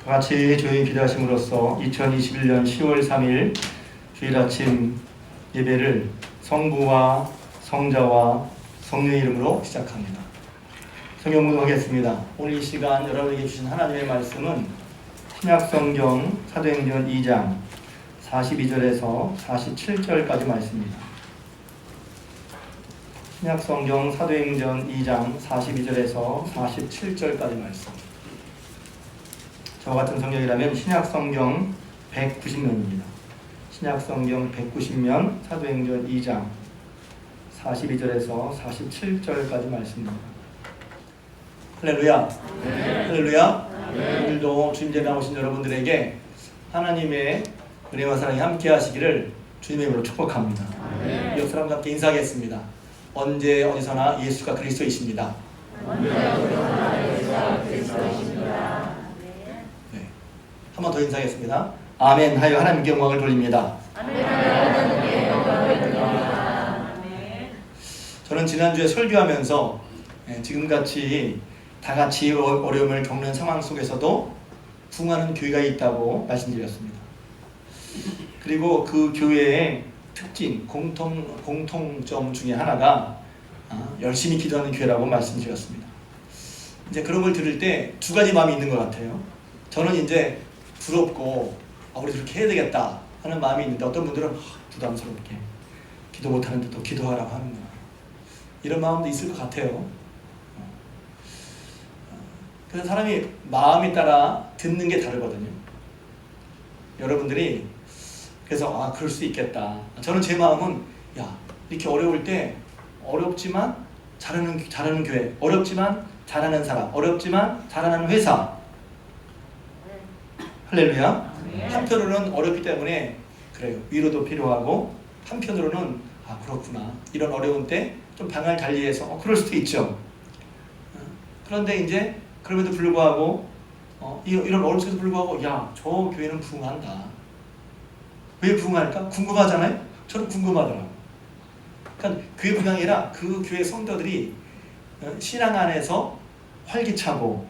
같이 조용히 기도하심으로써 2021년 10월 3일 주일 아침 예배를 성부와 성자와 성령의 이름으로 시작합니다. 성경 묵상하겠습니다. 오늘 이 시간 여러분에게 주신 하나님의 말씀은 신약성경 사도행전 2장 42절에서 47절까지 말씀입니다. 신약성경 사도행전 2장 42절에서 47절까지 말씀. 저와 같은 성경이라면 신약성경 190면입니다. 신약성경 190면 사도행전 2장 42절에서 47절까지 말씀입니다. 할렐루야. 할렐루야. 오늘도 주님 제에 나오신 여러분들에게 하나님의 은혜와 사랑이 함께 하시기를 주님의 이름으로 축복합니다. 옆 사람과 함께 인사하겠습니다. 언제 어디서나 예수가 그리스도이십니다. 네. 한 번 더 인사하겠습니다. 아멘 하여 하나님께 영광을 돌립니다. 저는 지난주에 설교하면서 지금같이 다같이 어려움을 겪는 상황 속에서도 부흥하는 교회가 있다고 말씀드렸습니다. 그리고 그 교회의 특징, 공통점 중에 하나가 열심히 기도하는 교회라고 말씀드렸습니다. 이제 그런 걸 들을 때 두 가지 마음이 있는 것 같아요. 저는 이제 부럽고 우리도 이렇게 해야 되겠다 하는 마음이 있는데, 어떤 분들은 부담스럽게 기도 못하는데 또 기도하라고 하는구나, 이런 마음도 있을 것 같아요. 그래서 사람이 마음에 따라 듣는 게 다르거든요. 여러분들이 그래서 그럴 수 있겠다. 저는 제 마음은 이렇게 어려울 때 어렵지만 잘하는 교회, 어렵지만 잘하는 사람, 어렵지만 잘하는 회사. 할렐루야. 한편으로는 어렵기 때문에 그래요, 위로도 필요하고, 한편으로는 그렇구나, 이런 어려운 때 좀 방향을 달리해서 그럴 수도 있죠. 그런데 이제 그럼에도 불구하고 이런 어려움 속에도 불구하고 저 교회는 부흥한다. 왜 부흥할까? 궁금하잖아요. 저는 궁금하더라고요. 그러니까 교회 부흥이 아니라 그 교회 성도들이 신앙 안에서 활기차고,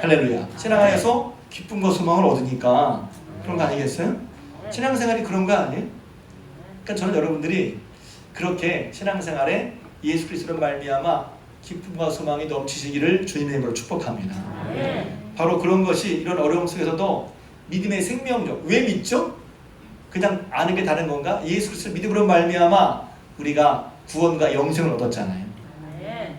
할렐루야, 신앙 안에서 기쁨과 소망을 얻으니까 그런 거 아니겠어요? 신앙생활이 그런 거 아니에요? 그러니까 저는 여러분들이 그렇게 신앙생활에 예수 그리스도로 말미암아 기쁨과 소망이 넘치시기를 주님의 이름으로 축복합니다. 바로 그런 것이 이런 어려움 속에서도 믿음의 생명력. 왜 믿죠? 그냥 아는 게 다른 건가? 예수 그리스도 믿음으로 말미암아 우리가 구원과 영생을 얻었잖아요.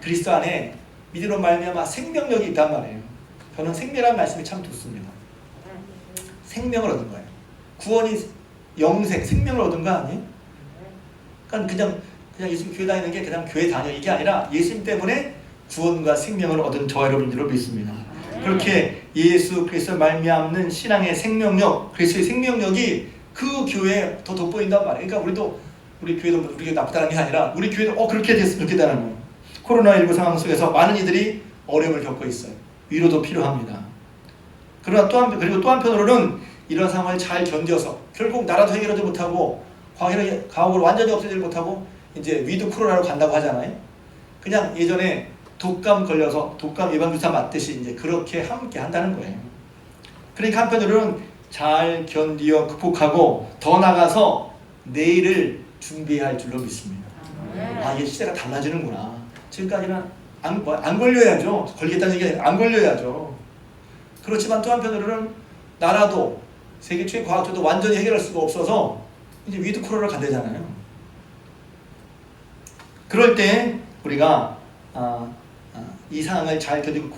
그리스도 안에 믿음으로 말미암아 생명력이 있단 말이에요. 저는 생명이라는 말씀이 참 좋습니다. 생명을 얻은 거예요. 구원이 영생, 생명을 얻은 거 아니에요? 그러니까 그냥 예수님 교회 다니는 게 그냥 교회 다녀, 이게 아니라 예수님 때문에 구원과 생명을 얻은 저와 여러분들을 믿습니다. 그렇게 예수 그리스도 말미암는 신앙의 생명력, 그리스도의 생명력이 그 교회에 더 돋보인단 말이에요. 그러니까 우리 교회도 우리가 나쁘다는 게 아니라 우리 교회도 그렇게 됐으면 좋겠다는 거예요. 코로나19 상황 속에서 많은 이들이 어려움을 겪고 있어요. 위로도 필요합니다. 그리고 또 한편으로는 이런 상황을 잘 견뎌서 결국 나라도 해결하지 못하고 과거를 완전히 없애지 못하고 이제 위드 코로나로 간다고 하잖아요. 그냥 예전에 독감 걸려서 독감 예방주사 맞듯이 이제 그렇게 함께 한다는 거예요. 그러니까 한편으로는 잘 견디어 극복하고 더 나아가서 내일을 준비해야 할 줄로 믿습니다. 이제 시대가 달라지는구나. 지금까지는 안 걸려야죠. 걸리겠다는 얘기 아니라 안 걸려야죠. 그렇지만 또 한편으로는 나라도 세계 최고 과학자도 완전히 해결할 수가 없어서 이제 위드 코로나로 간대잖아요. 그럴 때 우리가 이 상황을 잘 견디고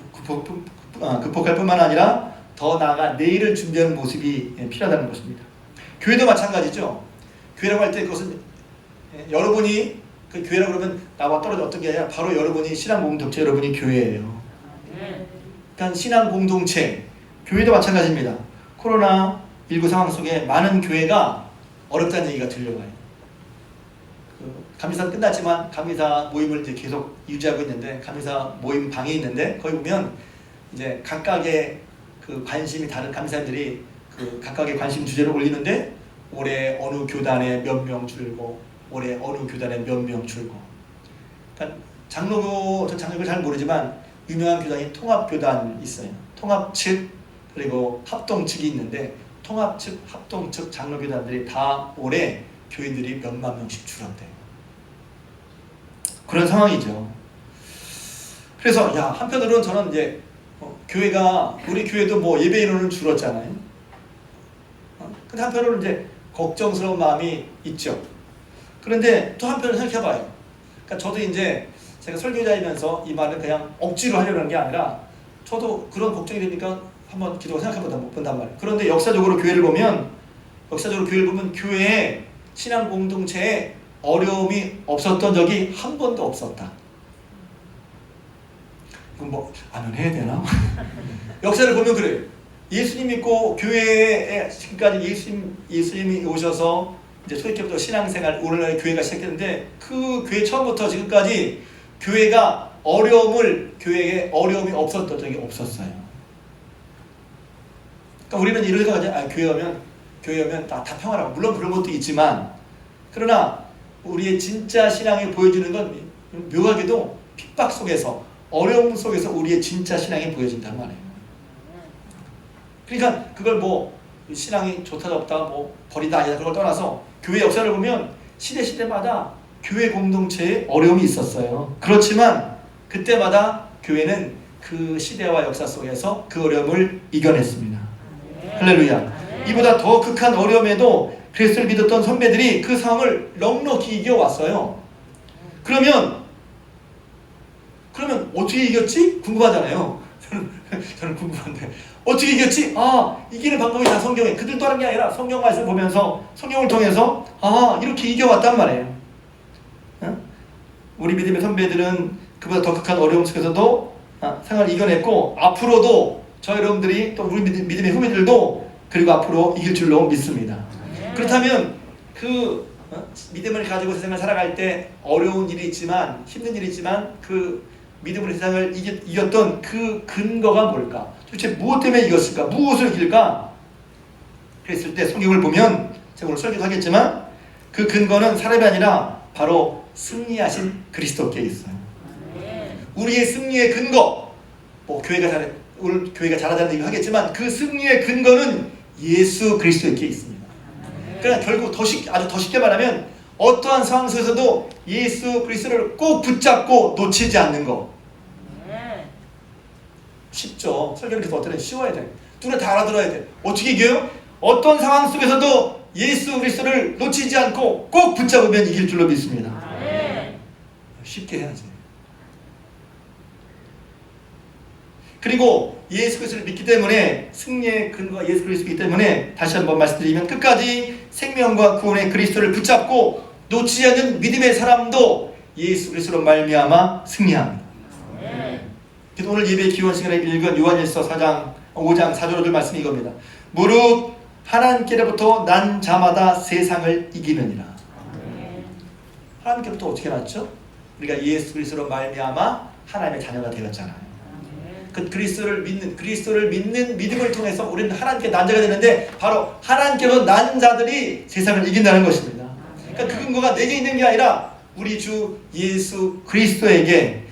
극복할 뿐만 아니라 더 나아가 내일을 준비하는 모습이 필요하다는 것입니다. 교회도 마찬가지죠. 교회라고 할 때 그것은 여러분이 그 교회라고 그러면 나와 떨어져 어떤 게 아니라 바로 여러분이 신앙 공동체, 여러분이 교회예요. 그러니까 신앙 공동체, 교회도 마찬가지입니다. 코로나19 상황 속에 많은 교회가 어렵다는 얘기가 들려와요. 감리사 끝났지만 감리사 모임을 이제 계속 유지하고 있는데, 감리사 모임 방에 있는데 거기 보면 이제 각각의 그 관심이 다른 감리사들이 그 각각의 관심 주제를 올리는데, 올해 어느 교단에 몇 명 줄고, 올해 어느 교단에 몇 명 줄고. 그러니까 장로교, 전 장로교 잘 모르지만 유명한 교단이 통합교단 있어요. 통합 측 그리고 합동 측이 있는데 통합 측, 합동 측 장로교단들이 다 올해 교인들이 몇만 명씩 줄었대요. 그런 상황이죠. 그래서 한편으로는 저는 이제 교회가 우리 교회도 뭐 예배 인원은 줄었잖아요. 근데 한편으로는 이제 걱정스러운 마음이 있죠. 그런데 또 한편으로 생각해봐요. 그러니까 저도 이제 제가 설교자이면서 이 말을 그냥 억지로 하려는 게 아니라 저도 그런 걱정이 되니까 한번 기도가 생각해 본단 말이에요. 그런데 역사적으로 교회를 보면 교회에 신앙 공동체에 어려움이 없었던 적이 한 번도 없었다. 그럼 뭐 아멘해야 되나? 역사를 보면 그래요. 예수님 믿고 교회에 지금까지 예수님이 오셔서 이제 초대교회부터 신앙생활 오늘날 교회가 시작했는데 그 교회 처음부터 지금까지 교회에 어려움이 없었던 적이 없었어요. 그러니까 우리는 이런 생각하죠. 교회 오면 다 평화라고. 물론 그런 것도 있지만 그러나 우리의 진짜 신앙이 보여지는 건 묘하게도 핍박 속에서 어려움 속에서 우리의 진짜 신앙이 보여진단 말이에요. 그러니까 그걸 뭐 신앙이 좋다 좋다 뭐 버리다 아니다 그걸 떠나서 교회 역사를 보면 시대마다 교회 공동체에 어려움이 있었어요. 그렇지만 그때마다 교회는 그 시대와 역사 속에서 그 어려움을 이겨냈습니다. 할렐루야. 이보다 더 극한 어려움에도 그리스도를 믿었던 선배들이 그 상황을 넉넉히 이겨왔어요. 그러면 어떻게 이겼지? 궁금하잖아요. 저는 궁금한데 어떻게 이겼지? 이기는 방법이 다 성경에 그들도 하는 게 아니라 성경 말씀을 보면서 성경을 통해서 이렇게 이겨왔단 말이에요. 우리 믿음의 선배들은 그보다 더 극한 어려움 속에서도 생활을 이겨냈고 앞으로도 저 여러분들이 또 우리 믿음의 후배들도 그리고 앞으로 이길 줄로 믿습니다. 그렇다면 그 믿음을 가지고 세상을 살아갈 때 어려운 일이 있지만 힘든 일이 있지만 그 믿음으로 세상을 이겼던 그 근거가 뭘까? 도대체 무엇 때문에 이겼을까? 무엇을 이길까? 그랬을 때 성경을 보면 제가 오늘 설교도 하겠지만 그 근거는 사람이 아니라 바로 승리하신 그리스도께 있어요. 우리의 승리의 근거 오늘 교회가 잘하자는 얘기 하겠지만 그 승리의 근거는 예수 그리스도께 있습니다. 그러니까 결국 아주 더 쉽게 말하면 어떠한 상황 속에서도 예수 그리스도를 꼭 붙잡고 놓치지 않는 거. 쉽죠. 설교를 계속 어떤 쉬워야 돼. 눈에 다 알아들어야 돼. 어떻게 이겨요? 어떤 상황 속에서도 예수 그리스도를 놓치지 않고 꼭 붙잡으면 이길 줄로 믿습니다. 쉽게 해야지. 그리고 예수 그리스도를 믿기 때문에 승리의 근거가 예수 그리스도이기 때문에 다시 한번 말씀드리면 끝까지 생명과 구원의 그리스도를 붙잡고 놓치지 않는 믿음의 사람도 예수 그리스도로 말미암아 승리합니다. 그래서 오늘 예배 기원 시간에 읽은 요한일서 5장 4절을 말씀이 이겁니다. 무릇 하나님께로부터 난 자마다 세상을 이기느니라. 하나님께로부터 어떻게 났죠? 우리가 예수 그리스도로 말미암아 하나님의 자녀가 되었잖아요. 그 그리스도를 믿는 믿음을 통해서 우리는 하나님께 난 자가 되는데 바로 하나님께로 난 자들이 세상을 이긴다는 것입니다. 그러니까 그 근거가 내게 있는 게 아니라 우리 주 예수 그리스도께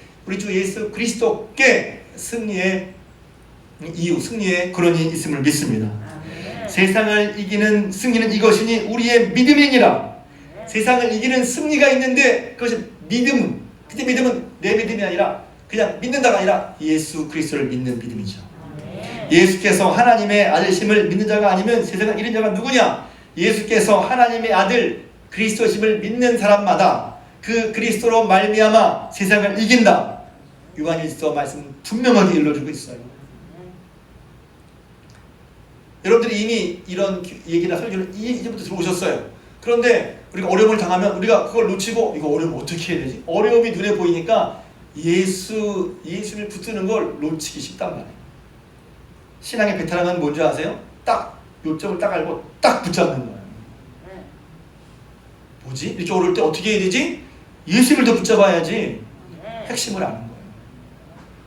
승리의 이유, 승리의 근원이 있음을 믿습니다. 세상을 이기는 승리는 이것이니 우리의 믿음이니라. 세상을 이기는 승리가 있는데 그것이 믿음. 그때 믿음은 내 믿음이 아니라 그냥 믿는다가 아니라 예수 그리스도를 믿는 믿음이죠. 예수께서 하나님의 아들심을 믿는 자가 아니면 세상을 이긴 자가 누구냐? 예수께서 하나님의 아들 그리스도심을 믿는 사람마다 그 그리스도로 말미암아 세상을 이긴다. 요한일서 말씀 분명하게 일러주고 있어요. 여러분들이 이미 이런 얘기나 설교를 이제부터 들어오셨어요. 그런데 우리가 어려움을 당하면 우리가 그걸 놓치고 이거 어려움 어떻게 해야 되지? 어려움이 눈에 보이니까 예수를 붙드는 걸 놓치기 쉽단 말이에요. 신앙의 베테랑은 뭔지 아세요? 딱 요점을 딱 알고 딱 붙잡는 거예요. 뭐지? 이렇게 어려울 때 어떻게 해야 되지? 예수를 더 붙잡아야지. 핵심을 아는 거예요.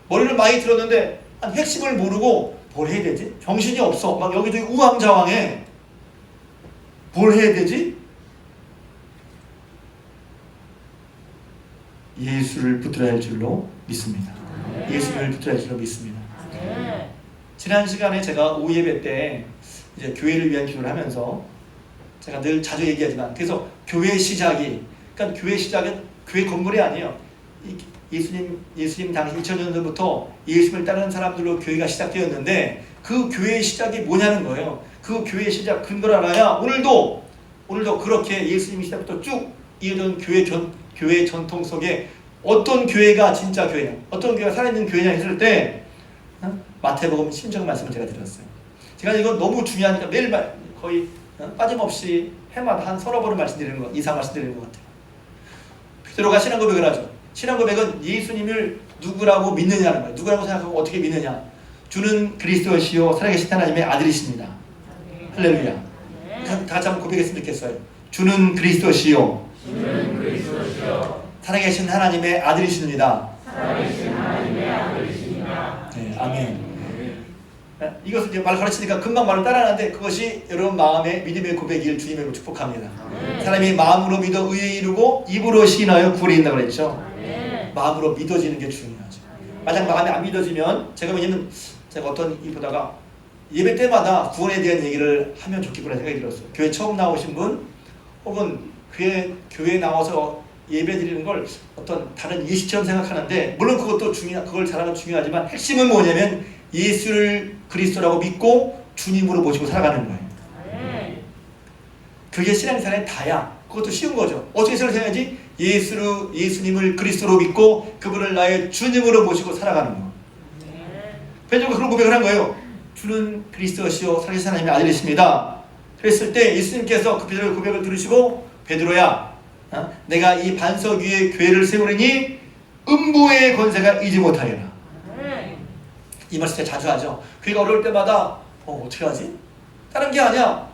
머리를 많이 들었는데 핵심을 모르고 뭘 해야 되지? 정신이 없어. 막 여기저기 우왕좌왕해. 뭘 해야 되지? 예수를 붙들어야 할 줄로 믿습니다. 예수를 붙들어야 할 줄로 믿습니다. 지난 시간에 제가 오후 예배 때 이제 교회를 위한 기도를 하면서 제가 늘 자주 얘기하지만, 그래서 교회 시작이, 그러니까 교회 시작은 교회 건물이 아니에요. 예수님 당시 2000년 전부터 예수님을 따르는 사람들로 교회가 시작되었는데, 그 교회의 시작이 뭐냐는 거예요. 그 교회의 시작 근거를 알아야 오늘도 그렇게 예수님 시작부터 쭉 이어진 교회 전통 속에 어떤 교회가 진짜 교회냐, 어떤 교회가 살아있는 교회냐 했을 때 마태복음 신정 말씀을 제가 드렸어요. 제가 이건 너무 중요하니까 매일 거의 빠짐없이 해마다 한 서너 번을 말씀드리는 것, 이상 말씀드리는 것 같아요. 베드로가 신앙 고백을 하죠. 신앙 고백은 예수님을 누구라고 믿느냐는 거예요. 누구라고 생각하고 어떻게 믿느냐. 주는 그리스도시요 살아계신 하나님의 아들이십니다. 할렐루야. 다 같이 한번 고백했으면 좋겠어요. 주는 그리스도시요 살아계신 하나님의 아들이십니다. 네, 아멘. 이것을 이제 말 가르치니까 금방 말을 따라하는데, 그것이 여러분 마음의 믿음의 고백일 주님을 축복합니다. 사람이 마음으로 믿어 의에 이르고 입으로 시인하여 구원에 이른다고 그랬죠. 마음으로 믿어지는 게 중요하죠. 만약 마음이 안 믿어지면, 제가 어떤 이 보다가 예배 때마다 구원에 대한 얘기를 하면 좋겠구나 생각이 들었어요. 교회 처음 나오신 분, 혹은 교회 나와서 예배 드리는 걸 어떤 다른 예식처럼 생각하는데, 물론 그것도 그걸 잘하는 중요하지만, 핵심은 뭐냐면 예수를 그리스도라고 믿고 주님으로 모시고 살아가는 거예요. 그게 신앙생활의 다야. 그것도 쉬운 거죠. 어떻게 생각해야지? 예수님을 그리스도로 믿고 그분을 나의 주님으로 모시고 살아가는 거. 베드로가 그런 고백을 한 거예요. 주는 그리스도시요 살아계신 하나님의 아들이십니다. 그랬을 때 예수님께서 그 베드로의 고백을 들으시고, 베드로야, 내가 이 반석 위에 교회를 세우느니 음부의 권세가 이지 못하리라. 이 말씀 제가 자주 하죠. 교회가 어려울 때마다 어떻게 하지? 다른 게 아니야.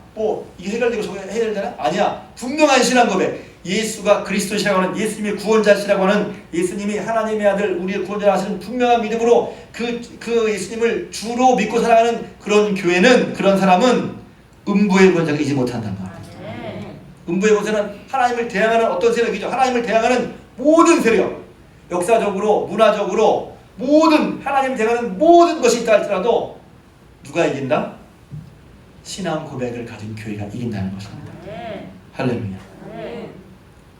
이게 해결되고 저거 해결되나? 아니야. 분명한 신앙 고백. 예수가 그리스도시라고 하는, 예수님이 구원자시라고 하는, 예수님이 하나님의 아들, 우리의 구원자 하시는 분명한 믿음으로 그 예수님을 주로 믿고 살아가는 그런 교회는, 그런 사람은 음부의 권세가 이지 못한단 말이에요. 음부의 권세는 하나님을 대항하는 어떤 세력이죠. 하나님을 대항하는 모든 세력, 역사적으로, 문화적으로 모든 하나님을 대항하는 모든 것이 있다 할지라도 누가 이긴다? 신앙 고백을 가진 교회가 이긴다는 것입니다. 할렐루야.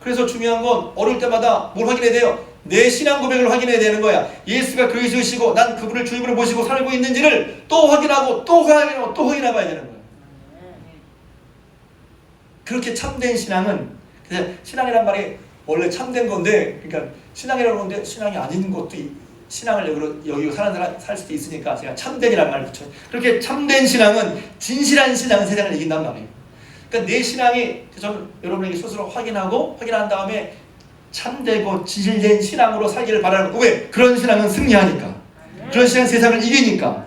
그래서 중요한 건 어릴 때마다 뭘 확인해야 돼요? 내 신앙 고백을 확인해야 되는 거야. 예수가 그리스도시고 난 그분을 주님으로 모시고 살고 있는지를 또 확인하고 또 확인하고 또 확인해 봐야 되는 거예요. 그렇게 참된 신앙은, 신앙이란 말이 원래 참된 건데, 그러니까 신앙이라고 하는데 신앙이 아닌 것도, 신앙을 여기고 살 수도 있으니까 제가 참된이란 말을 붙여요. 그렇게 참된 신앙은, 진실한 신앙은 세상을 이긴단 말이에요. 그러니까 내 신앙이, 저는 여러분에게 스스로 확인한 다음에 참되고 진실된 신앙으로 살기를 바라는 거예요. 왜? 그런 신앙은 승리하니까. 그런 신앙은 세상을 이기니까.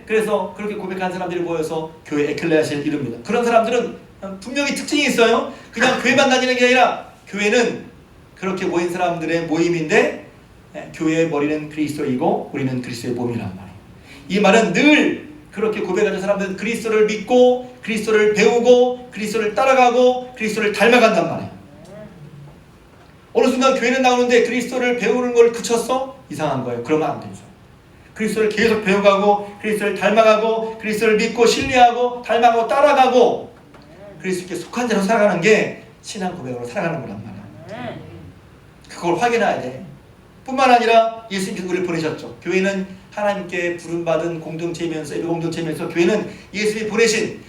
그래서 그렇게 고백한 사람들이 모여서 교회 에클레시아를 이룹니다. 그런 사람들은 분명히 특징이 있어요. 그냥 교회만 다니는 게 아니라, 교회는 그렇게 모인 사람들의 모임인데, 교회의 머리는 그리스도이고 우리는 그리스도의 몸이란 말이에요. 이 말은 늘 그렇게 고백하는 사람들은 그리스도를 믿고 그리스도를 배우고 그리스도를 따라가고 그리스도를 닮아간단 말이에요. 어느 순간 교회는 나오는데 그리스도를 배우는 걸 그쳤어? 이상한 거예요. 그러면 안 되죠. 그리스도를 계속 배워가고 그리스도를 닮아가고 그리스도를 믿고 신뢰하고 닮아가고 따라가고 그리스도께 속한 자로 살아가는 게 신앙 고백으로 살아가는 거란 말이에요. 그걸 확인해야 돼. 뿐만 아니라 예수님께서 우리를 보내셨죠. 교회는 하나님께 부름받은 공동체이면서, 예배 공동체이면서, 교회는 예수님이 보내신,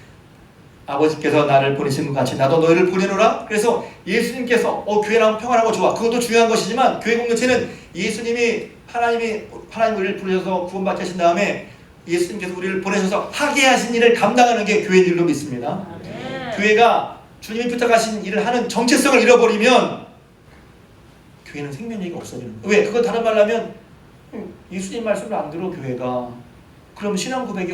아버지께서 나를 보내신 것 같이 나도 너희를 보내노라. 그래서 예수님께서 교회 나오면 평안하고 좋아. 그것도 중요한 것이지만, 교회 공동체는 하나님이 우리를 부르셔서 구원받게 하신 다음에 예수님께서 우리를 보내셔서 하게 하신 일을 감당하는 게 교회인 줄로 믿습니다. 교회가 주님이 부탁하신 일을 하는 정체성을 잃어버리면 교회는 생명력이 없어지는 거예요. 왜? 그건 다른 말로 하면 예수님 말씀을 안 들어 교회가. 그럼 신앙 고백이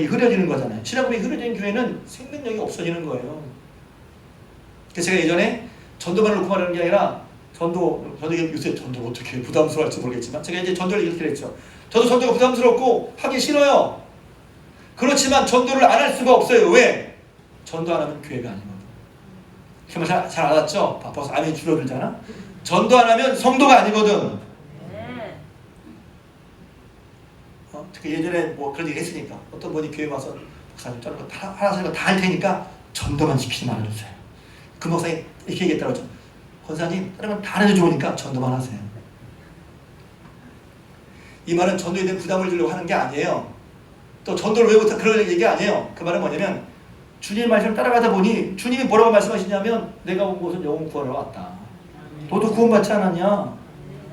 흐려지는 거잖아요. 신앙 고백이 흐려진 교회는 생명력이 없어지는 거예요. 그래서 제가 예전에 전도만을 놓고 말하는 게 아니라, 요새 전도 어떻게 부담스러울지 모르겠지만, 제가 이제 전도를 이렇게 했죠. 저도 전도가 부담스럽고 하기 싫어요. 그렇지만 전도를 안 할 수가 없어요. 왜? 전도 안 하면 교회가 아니거든. 그 말 잘 알았죠? 바빠서 아멘이 줄어들잖아. 전도 안 하면 성도가 아니거든. 특히 예전에 뭐 그런 얘기 했으니까 어떤 분이 교회 와서 목사님 저런 거 하나씩 다 할 테니까 전도만 시키지 말아주세요. 그 목사님 이렇게 얘기했더라고요. 권사님 다른 건 다 해도 좋으니까 전도만 하세요. 이 말은 전도에 대한 부담을 주려고 하는 게 아니에요. 또 전도를 왜 못해 그런 얘기 아니에요. 그 말은 뭐냐면 주님 말씀을 따라가다 보니 주님이 뭐라고 말씀하시냐면 내가 온 곳은 영혼 구하러 왔다. 너도 구원받지 않았냐?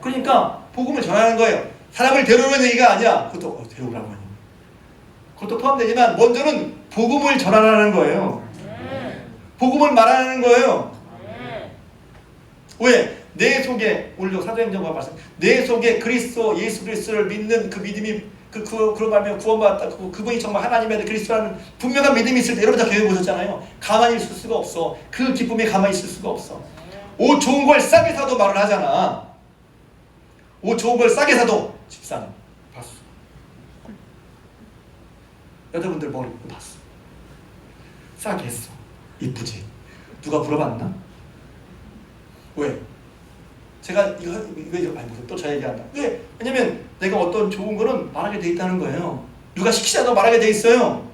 그러니까 복음을 전하는 거예요. 사람을 데려오는 얘기가 아니야. 그것도 데려오라고 하니. 그것도 포함되지만 먼저는 복음을 전하라는 거예요. 복음을 말하는 거예요. 왜? 내 속에 오늘도 사도행전과 말씀 내 속에 그리스도 예수 그리스도를 믿는 그 믿음이 그런 말면 구원받았다. 그분이 정말 하나님의 그리스도라는 분명한 믿음이 있을 때 여러분 다 교회 보셨잖아요. 가만히 있을 수가 없어. 그 기쁨에 가만히 있을 수가 없어. 옷 좋은 걸 싸게 사도 말을 하잖아. 옷 좋은 걸 싸게 사도 집사님 봤어. 여자분들 머리 봤어. 싸게 했어. 이쁘지? 누가 물어봤나? 왜? 제가 이거 또 저 얘기한다. 왜? 왜냐면 내가 어떤 좋은 거는 말하게 돼 있다는 거예요. 누가 시키지 않아도 말하게 돼 있어요.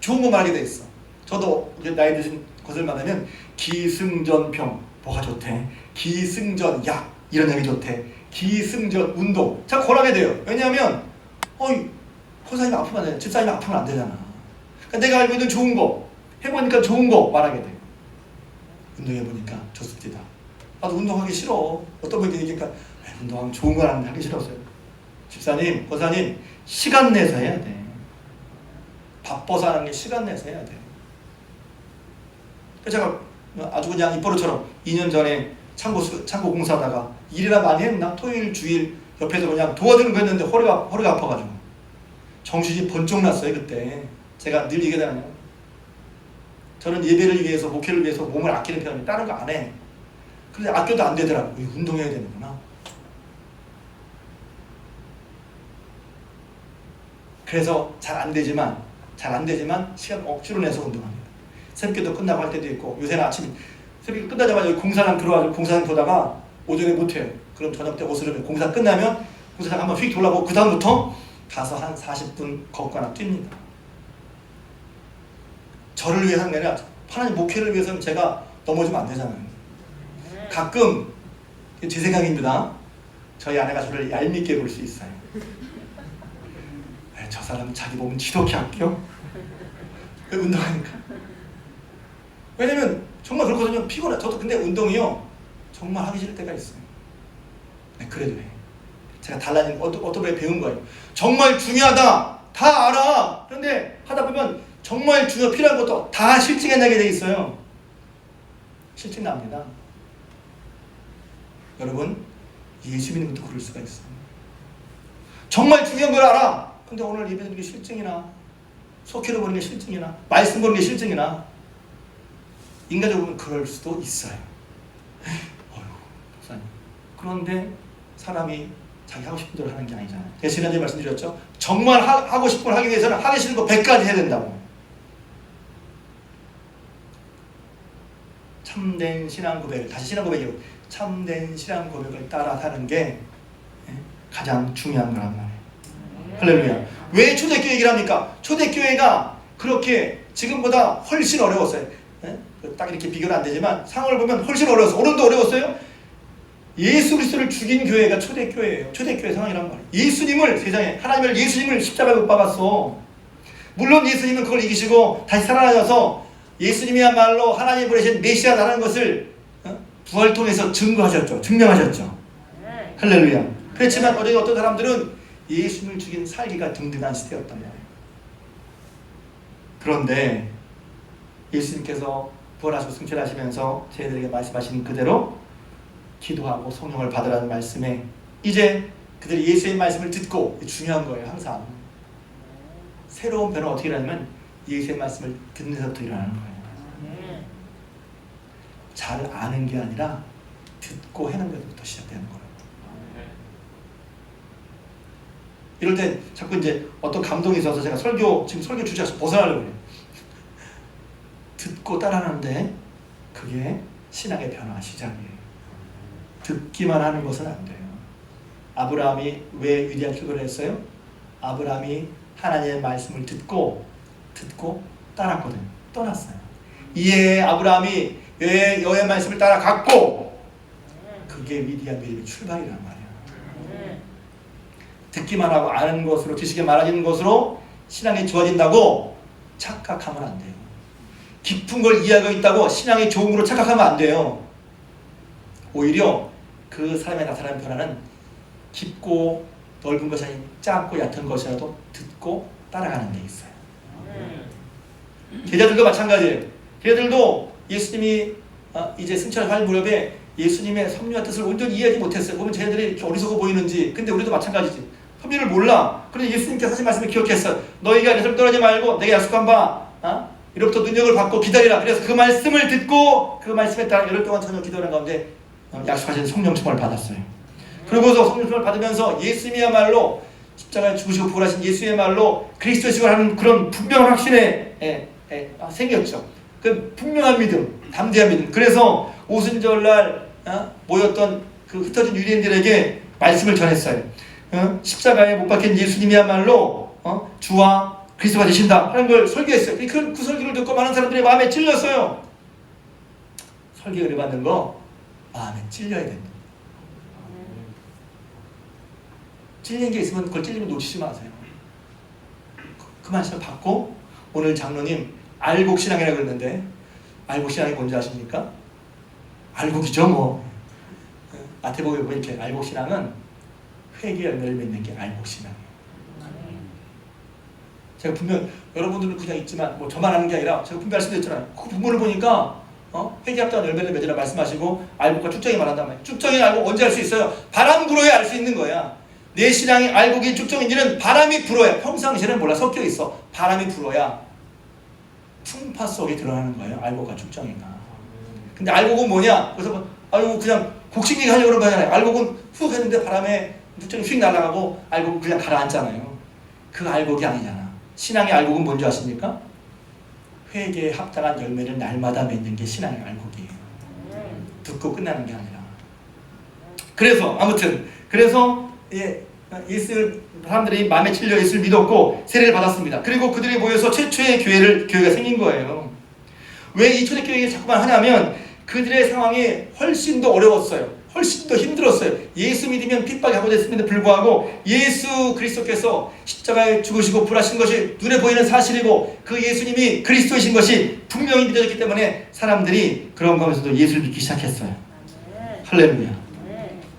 좋은 거 말하게 돼 있어. 저도 나이 드신 것을 만나면 기승전병 뭐가 좋대? 기승전약 이런 얘기 좋대. 기승전 운동 참 권하게 돼요. 왜냐하면 권사님 아프면 안 되잖아. 집사님 아프면 안 되잖아. 그러니까 내가 알고 있는 좋은 거 해보니까 좋은 거 말하게 돼요. 운동해보니까 좋습니다. 나도 운동하기 싫어. 어떤 분이 얘기하니까 운동하면 좋은 건 아닌데 하기 싫었어요. 집사님, 권사님 시간 내서 해야 돼. 바빠서 하는 게 시간 내서 해야 돼. 그래서 제가 아주 그냥 입버릇처럼 2년 전에 창고 공사하다가 일이나 많이 했나? 토요일 주일 옆에서 그냥 도와주는 거 했는데 허리가 아파가지고 정신이 번쩍 났어요. 그때 제가 늘 얘기하잖아요. 저는 예배를 위해서 목회를 위해서 몸을 아끼는 편이에요. 다른 거 안 해. 근데 아껴도 안 되더라고. 운동해야 되는구나. 그래서 잘 안 되지만 시간 억지로 내서 운동합니다. 새벽기도 끝나고 할 때도 있고 요새는 아침 새벽기 끝나자마자 공사장 들어와서 공사장 보다가 오전에 못해요. 그럼 저녁 때 옷을 공사 끝나면 공사장 한번 휙 돌아보고 그 다음부터 가서 한 40분 걷거나 뜁니다. 저를 위해서 하는 게 아니라 하나님 목회를 위해서는 제가 넘어지면 안 되잖아요. 가끔 제 생각입니다. 저희 아내가 저를 얄밉게 볼 수 있어요. 저 사람 자기 몸은 지독히 아껴? 왜 운동하니까? 왜냐면 정말 그렇거든요. 피곤해. 저도 근데 운동이요 정말 하기 싫을 때가 있어요. 네, 그래도 해. 제가 달라진 어떤 분에 배운 거예요. 정말 중요하다 다 알아. 그런데 하다 보면 정말 필요한 것도 다 실증해 내게 돼 있어요. 실증 납니다. 여러분 예수 믿는 것도 그럴 수가 있어요. 정말 중요한 걸 알아. 근데 오늘 예배 드리는 게 실증이나 속회로 보는 게 실증이나 말씀 보는 게 실증이나 인간적으로 보면 그럴 수도 있어요. 목사님. 그런데 사람이 자기 하고 싶은 대로 하는 게 아니잖아요. 제가 지난주에 말씀드렸죠. 정말 하고 싶은 걸 하기 위해서는 하기 싫은 거 100가지 해야 된다고. 참된 신앙 고백, 다시 신앙 고백이요. 참된 신앙 고백을 따라 사는 게 가장 중요한 거란 말이에요. 할렐루야. 왜 초대교회 얘기를 합니까? 초대교회가 그렇게 지금보다 훨씬 어려웠어요. 딱 이렇게 비교는 안 되지만 상황을 보면 훨씬 어려웠어요. 오늘도 어려웠어요. 예수 그리스도를 죽인 교회가 초대교회예요. 초대교회 상황이란 말이에요. 예수님을 세상에 하나님을 예수님을 십자가에 못 박았어. 물론 예수님은 그걸 이기시고 다시 살아나셔서 예수님이야말로 하나님이 보내신 메시아라는 것을 부활을 통해서 증거하셨죠. 증명하셨죠. 할렐루야. 그렇지만 어떤 사람들은 예수님을 죽인 살기가 든든한 시대였단 말이에요. 그런데 예수님께서 부활하시고 승천하시면서 저희들에게 말씀하시는 그대로 기도하고 성령을 받으라는 말씀에 이제 그들이 예수의 말씀을 듣고 중요한 거예요. 항상 새로운 변화가 어떻게 일어나냐면 예수의 말씀을 듣는 데서부터 일어나는 거예요. 잘 아는 게 아니라 듣고 하는 데서부터 시작되는 거예요. 이럴 때 자꾸 이제 어떤 감동이 있어서 제가 지금 설교 주제에서 벗어나려고 해요. 듣고 따라하는데 그게 신앙의 변화 시작이에요. 듣기만 하는 것은 안 돼요. 아브라함이 왜 위대한 기도를 했어요? 아브라함이 하나님의 말씀을 듣고 따랐거든요. 떠났어요. 이에 아브라함이 여호와의 말씀을 따라갔고, 그게 위대한 믿음의 출발이란 말이에요. 듣기만 하고 아는 것으로, 지식에 많아지는 것으로 신앙이 좋아진다고 착각하면 안 돼요. 깊은 걸 이해하고 있다고 신앙이 좋은 걸로 착각하면 안 돼요. 오히려 그 사람의 나타나는 변화는 깊고 넓은 것이 아닌 작고 얕은 것이라도 듣고 따라가는 데 있어요. 제자들도 마찬가지예요. 제자들도 예수님이 이제 승천할 무렵에 예수님의 섭리와 뜻을 온전히 이해하지 못했어요. 보면 제자들이 이렇게 어리석어 보이는지. 근데 우리도 마찬가지지. 섭리를 몰라. 그런데 예수님께서 하신 말씀을 기억했어요. 너희가 예수를 떠나지 말고 내가 약속한 바 이로부터 능력을 받고 기다리라. 그래서 그 말씀을 듣고 그 말씀에 따라 열흘 동안 저녁 기도하는 가운데 약속하신 성령 충만을 받았어요. 그러고서 성령 충만을 받으면서 예수님이야말로 십자가에 죽으시고 부활하신 예수님이야말로 그리스도시고 하는 그런 분명한 확신에 생겼죠. 그 분명한 믿음, 담대한 믿음. 그래서 오순절날 모였던 그 흩어진 유대인들에게 말씀을 전했어요. 십자가에 못 박힌 예수님이야말로 주와 그리스도가 되신다 하는 걸 설교했어요. 그 설교를 듣고 많은 사람들이 마음에 찔렸어요. 설교 은혜 받는 거 마음에 찔려야 된다. 찔린 게 있으면 그걸 찔리면 놓치지 마세요. 그 말씀을 받고 오늘 장로님 알곡신앙이라고 그랬는데 알곡신앙이 뭔지 아십니까? 알곡이죠 뭐. 마태복음에 보면 이렇게 알곡신앙은 회개 열매를 맺는 게 알곡신앙이에요. 제가 분명 여러분들은 그냥 있지만 뭐 저만 하는 게 아니라 제가 분명히 말씀드렸잖아요. 그 본문을 보니까 회개합다가 열매를 맺으라 말씀하시고 알곡과 쭉정이 말한단 말이에요. 쭉정이 알곡 언제 알 수 있어요? 바람 불어야 알 수 있는 거야. 내 신앙이 알곡이 쭉정인지는 바람이 불어야, 평상시에는 몰라 섞여 있어. 바람이 불어야 풍파 속에 드러나는 거예요. 알곡과 쭉정이가. 근데 알곡은 뭐냐? 그래서 그냥 곡식 얘기 하려고 그런 거잖아요. 알곡은 훅 했는데 바람에 쭉정이 휙 날아가고 알곡은 그냥 가라앉잖아요. 그 알곡이 아니잖아. 신앙의 알곡은 뭔지 아십니까? 회개에 합당한 열매를 날마다 맺는 게 신앙의 알곡이에요. 듣고 끝나는 게 아니라. 그래서 예수 사람들이 마음에 찔려 예수를 믿었고 세례를 받았습니다. 그리고 그들이 모여서 최초의 교회가 생긴 거예요. 왜 이 초대교회가 자꾸만 하냐면 그들의 상황이 훨씬 더 어려웠어요. 훨씬 더 힘들었어요. 예수 믿으면 핍박이 하고 됐음에도 불구하고 예수 그리스도께서 십자가에 죽으시고 부활하신 것이 눈에 보이는 사실이고 그 예수님이 그리스도이신 것이 분명히 믿어졌기 때문에 사람들이 그런 거면서도 예수를 믿기 시작했어요. 할렐루야.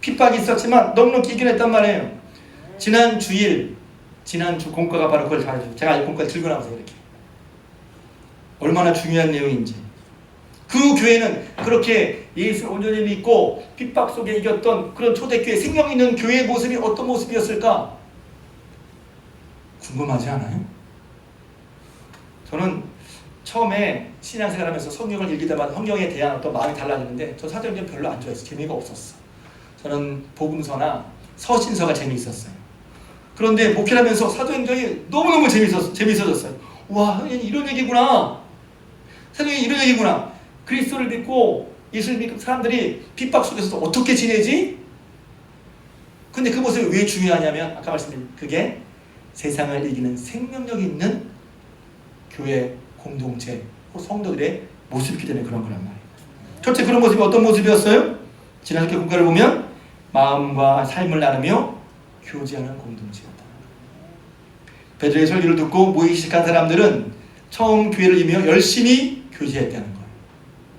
핍박이 있었지만 넉넉히 이겨냈단 말이에요. 지난주 공과가 바로 그걸 잘해줘요. 제가 이 공과 들고 나와서 이렇게 얼마나 중요한 내용인지. 그 교회는 그렇게 예수를 온전히 믿고 핍박 속에 이겼던 그런 초대교회, 생명 있는 교회의 모습이 어떤 모습이었을까? 궁금하지 않아요? 저는 처음에 신앙생활하면서 성경을 읽을 때마다 성경에 대한 어떤 마음이 달라지는데 저 사도행전 별로 안 좋아했어요. 재미가 없었어. 저는 복음서나 서신서가 재미있었어요. 그런데 목회하면서 사도행전이 너무너무 재미있어졌어요. 와, 이런 얘기구나. 사도행전이 이런 얘기구나. 그리스도를 믿고 예수를 믿고 사람들이 핍박 속에서도 어떻게 지내지? 근데 그 모습이 왜 중요하냐면 아까 말씀드린 그게 세상을 이기는 생명력 있는 교회 공동체 성도들의 모습이기 때문에 그런 거란 말이에요. 첫째 그런 모습이 어떤 모습이었어요? 지난주에 공과를 보면 마음과 삶을 나누며 교제하는 공동체였다. 베드로의 설교를 듣고 모이기 시작한 사람들은 처음 교회를 이루며 열심히 교제했다는 거예요.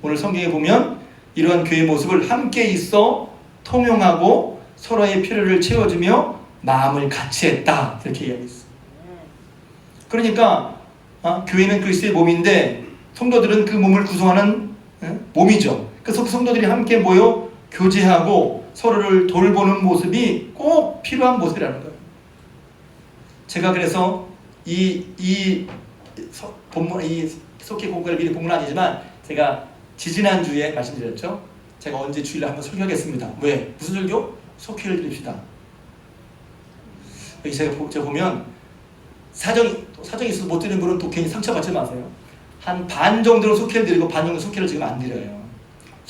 오늘 성경에 보면 이러한 교회의 모습을 함께 있어 통용하고 서로의 필요를 채워주며 마음을 같이 했다. 이렇게 이야기했어요. 그러니까 교회는 그리스도의 몸인데 성도들은 그 몸을 구성하는 몸이죠. 그래서 성도들이 함께 모여 교제하고 서로를 돌보는 모습이 꼭 필요한 모습이라는 거예요. 제가 그래서 이 속회 공과를 미리 본 건 아니지만 제가 지지난주에 말씀드렸죠. 제가 언제 주일날 한번 설교하겠습니다. 왜? 무슨 설교? 속회를 드립시다. 여기 제가 보면 사정이 있어서 못 드리는 분은 또 괜히 상처받지 마세요. 한 반 정도는 속회를 드리고 반 정도 속회를 지금 안 드려요.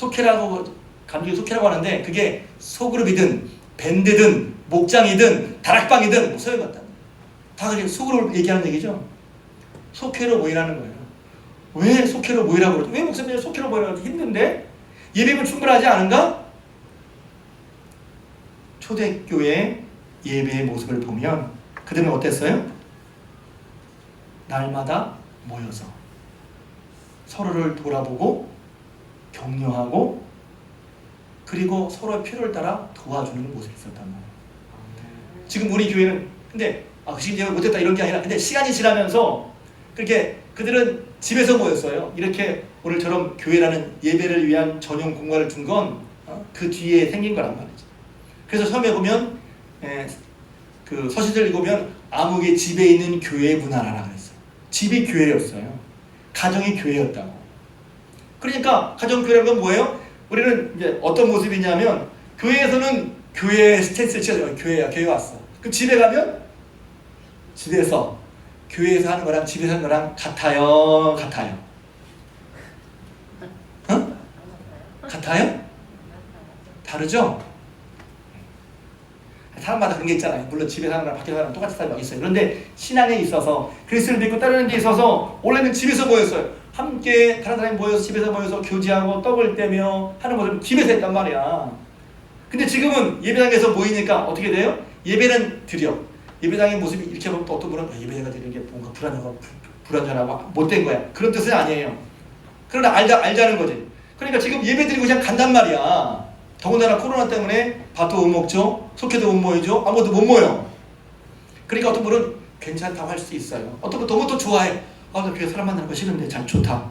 속회라고 감독이 속회라고 하는데 그게 소그룹이든 밴드든 목장이든 다락방이든 뭐 소용없다. 다 그게 속으로 얘기하는 얘기죠. 속회로 모이라는 거예요. 왜 속회로 모이라고 그러죠? 왜 목사님이 속회로 모이라고 하지? 힘든데? 예배면 충분하지 않은가? 초대교회 예배의 모습을 보면 그들은 어땠어요? 날마다 모여서 서로를 돌아보고 격려하고 그리고 서로의 필요를 따라 도와주는 모습이 있었단 말이에요. 지금 우리 교회는 근데 그 시기 예배 못했다 이런 게 아니라 근데 시간이 지나면서 그렇게 그들은 집에서 모였어요. 이렇게 오늘처럼 교회라는 예배를 위한 전용 공간을 준 건 그 뒤에 생긴 거란 말이죠. 그래서 처음에 보면 그 서신을 읽으면 아무개 집에 있는 교회 문화라라 그랬어요. 집이 교회였어요. 가정이 교회였다고. 그러니까 가정교회라는 건 뭐예요? 우리는 이제 어떤 모습이냐면 교회에서는 교회 스탠스를 취하죠. 교회 왔어. 그럼 집에 가면 집에서 교회에서 하는 거랑 집에서 하는 거랑 같아요? 어? 같아요? 다르죠? 사람마다 그런 게 있잖아요. 물론 집에서 하는 거랑 밖에서 하는 거랑 똑같은 사람이 있어요. 그런데 신앙에 있어서 그리스도를 믿고 따르는 데 있어서 원래는 집에서 모였어요. 함께 다른 사람이 모여서 집에서 모여서 교제하고 떡을 떼며 하는 것을 집에서 했단 말이야. 근데 지금은 예배당에서 모이니까 어떻게 돼요? 예배는 드려. 예배당의 모습이 이렇게 보면 또 어떤 분은 예배당가 드리는 게 뭔가 불안전하고 못된 거야. 그런 뜻은 아니에요. 그러나 알자는 거지. 그러니까 지금 예배 드리고 그냥 간단 말이야. 더군다나 코로나 때문에 밥도 못 먹죠. 속회도 못 모이죠. 아무것도 못 모여. 그러니까 어떤 분은 괜찮다고 할 수 있어요. 어떤 분 너무 또 좋아해. 나 교회 사람 만나는 거 싫은데 참 좋다.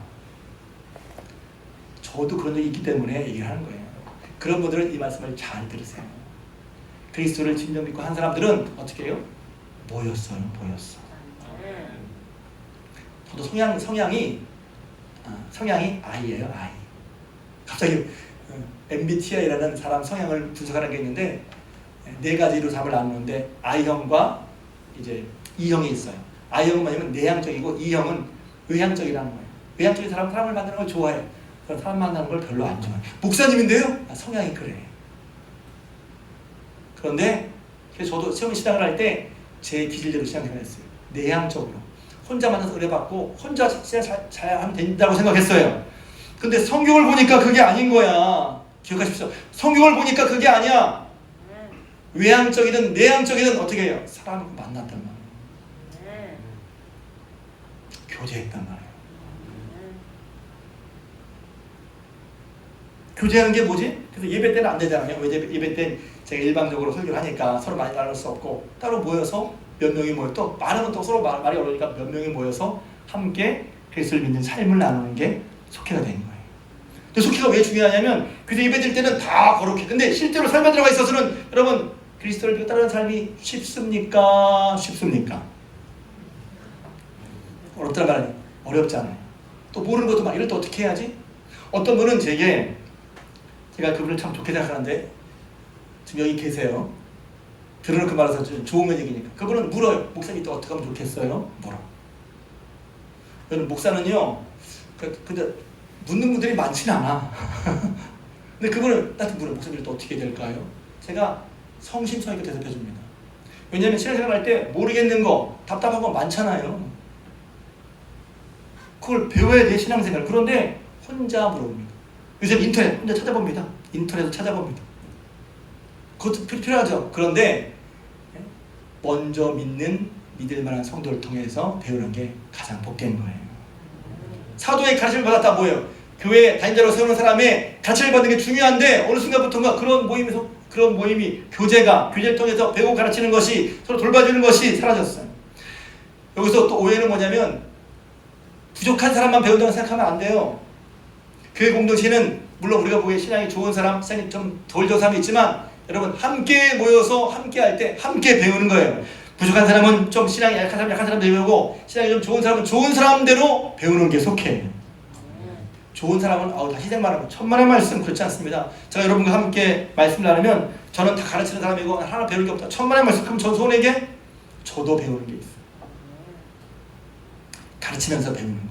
저도 그런 적이 있기 때문에 얘기를 하는 거예요. 그런 분들은 이 말씀을 잘 들으세요. 그리스도를 진정 믿고 한 사람들은 어떻게 해요? 모였어. 저도 성향이 I예요. I. 갑자기 MBTI라는 사람 성향을 분석하는 게 있는데 4가지로 답을 나누는데 I형과 이제 E형이 있어요. I형은 뭐냐면 내향적이고 E형은 외향적이라는 거예요. 외향적인 사람을 만나는 걸 좋아해. 그런 사람 만나는 걸 별로 안 좋아해. 목사님인데요? 성향이 그래. 그런데 저도 처음 신앙을 할 때 제 기질대로 신앙을 했어요. 내향적으로. 혼자 만나서 의뢰받고 혼자 잘 하면 된다고 생각했어요. 근데 성경을 보니까 그게 아닌 거야. 기억하십시오. 성경을 보니까 그게 아니야. 외향적이든 내향적이든 어떻게 해요? 사람을 만났단 말이에요. 교제했단 말이에요. 교제하는 게 뭐지? 그래서 예배 때는 안 되잖아요. 왜 예배 때는 제가 일방적으로 설교를 하니까 서로 많이 나눌 수 없고 따로 모여서 몇 명이 모여 또 많으면 또 서로 말이 어려우니까 몇 명이 모여서 함께 그리스도를 믿는 삶을 나누는 게 속회가 되는 거예요. 근데 속회가 왜 중요하냐면 그래서 예배 드릴 때는 다 거룩해. 근데 실제로 삶에 들어가 있어서는 여러분 그리스도를 믿고 따르는 삶이 쉽습니까? 어렵다는 말은 어렵잖아요. 또 모르는 것도 막 이럴 때 어떻게 해야지? 어떤 분은 제가 그분을 참 좋게 생각하는데 지금 여기 계세요. 들어놓고 말해서 좋으면 얘기니까 그분은 물어요. 목사님 또 어떻게 하면 좋겠어요? 물어. 저는 목사는요 근데 묻는 분들이 많지는 않아. 근데 그분은 나한테 물어요. 목사님 또 어떻게 될까요? 제가 성심성의껏 대답해 줍니다. 왜냐하면 신앙생활 할 때 모르겠는 거 답답한 거 많잖아요. 그걸 배워야 돼 신앙생활. 그런데 혼자 물어봅니다. 요새 인터넷 혼자 찾아봅니다. 인터넷에서 찾아봅니다. 그것도 필요하죠. 그런데 먼저 믿을 만한 성도를 통해서 배우는 게 가장 복된 거예요. 사도의 가르침을 받았다 뭐예요? 교회 다인자로 세우는 사람의 가르침을 받는 게 중요한데 어느 순간부터인가 그런 모임이 교제를 통해서 배우고 가르치는 것이 서로 돌봐주는 것이 사라졌어요. 여기서 또 오해는 뭐냐면 부족한 사람만 배운다고 생각하면 안 돼요. 교회 공동체는 물론 우리가 보기에 신앙이 좋은 사람, 신앙이 좀 덜 좋은 사람이 있지만 여러분 함께 모여서 함께 할 때 함께 배우는 거예요. 부족한 사람은 좀 신앙이 약한 사람 배우고 신앙이 좀 좋은 사람은 좋은 사람대로 배우는 게 속해요. 좋은 사람은 다시 말하면 천만의 말씀 그렇지 않습니다. 제가 여러분과 함께 말씀을 나누면 저는 다 가르치는 사람이고 하나 배우는 게 없다. 천만의 말씀 그럼 저 손에게 저도 배우는 게 있어요. 가르치면서 배우는 거예요.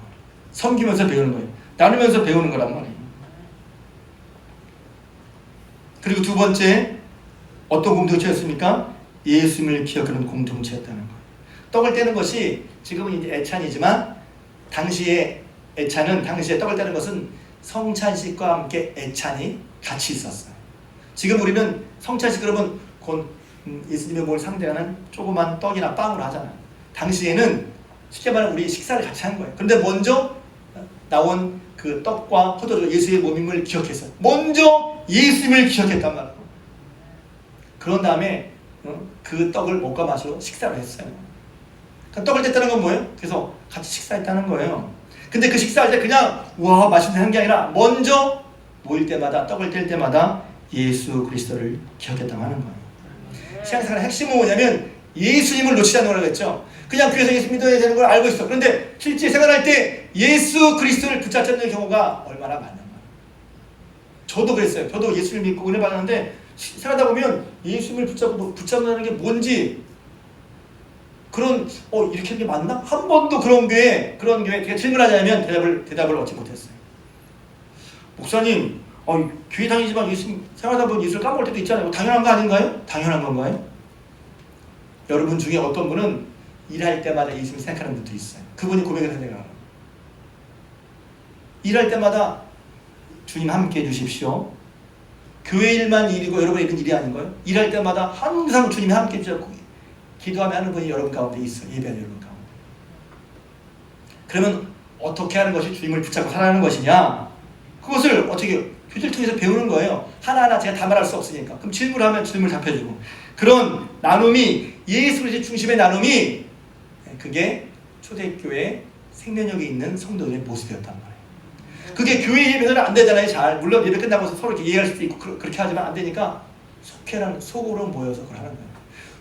섬기면서 배우는 거예요. 나누면서 배우는 거란 말이에요. 그리고 두 번째 어떤 공동체였습니까? 예수님을 기억하는 공동체였다는 거예요. 떡을 떼는 것이 지금은 이제 애찬이지만 당시에 떡을 떼는 것은 성찬식과 함께 애찬이 같이 있었어요. 지금 우리는 성찬식 그러면 곧 예수님의 몸을 상대하는 조그만 떡이나 빵으로 하잖아요. 당시에는 쉽게 말하면 우리 식사를 같이 한 거예요. 그런데 먼저 나온 그 떡과 포도주 예수의 몸임을 기억했어요. 먼저 예수님을 기억했단 말이에요. 그런 다음에 그 떡을 먹고 마시고 식사를 했어요. 그러니까 떡을 뗐다는 건 뭐예요? 그래서 같이 식사했다는 거예요. 근데 그 식사할 때 그냥 와 맛있는 한 게 아니라 먼저 모일 때마다 떡을 뗄 때마다 예수 그리스도를 기억했다고 하는 거예요. 신앙생활의 핵심은 뭐냐면 예수님을 놓치지 않는 거라고 했죠. 그냥 교회에서 예수 믿어야 되는 걸 알고 있어. 그런데 실제 생활할 때 예수 그리스도를 붙잡지 않는 경우가 얼마나 많은가. 저도 그랬어요. 저도 예수를 믿고 은혜 받았는데 생각하다 보면 예수님을 붙잡는다는 게 뭔지 그런 이렇게 하는 게 맞나? 한 번도 그런 교회 제가 질문하자면 대답을 얻지 못했어요. 목사님 교회 다니지만 예수 생활하다 보면 예수를 까먹을 때도 있잖아요. 당연한 거 아닌가요? 당연한 건가요? 여러분 중에 어떤 분은 일할 때마다 예수님을 생각하는 분도 있어요. 그분이 고백을 생각하는 거예요. 일할 때마다 주님 함께 해주십시오. 교회 일만 일이고 여러분의 일은 일이 아닌 거예요. 일할 때마다 항상 주님이 함께 해주시고 기도하며 하는 분이 여러분 가운데 있어요. 예배하는 여러분 가운데. 그러면 어떻게 하는 것이 주님을 붙잡고 살아가는 것이냐? 그것을 어떻게 교제를 통해서 배우는 거예요. 하나하나 제가 다 말할 수 없으니까. 그럼 질문을 하면 질문을 답해주고 그런 나눔이 예수 그리스도 중심의 나눔이 그게 초대교회 생명력이 있는 성도들의 모습이었단 말이에요. 그게 교회 예배는 안 되잖아요. 잘 물론 예배 끝나고 서로 이렇게 이해할 수도 있고 그렇게 하지만 안 되니까 속으로 모여서 그걸 하는 거예요.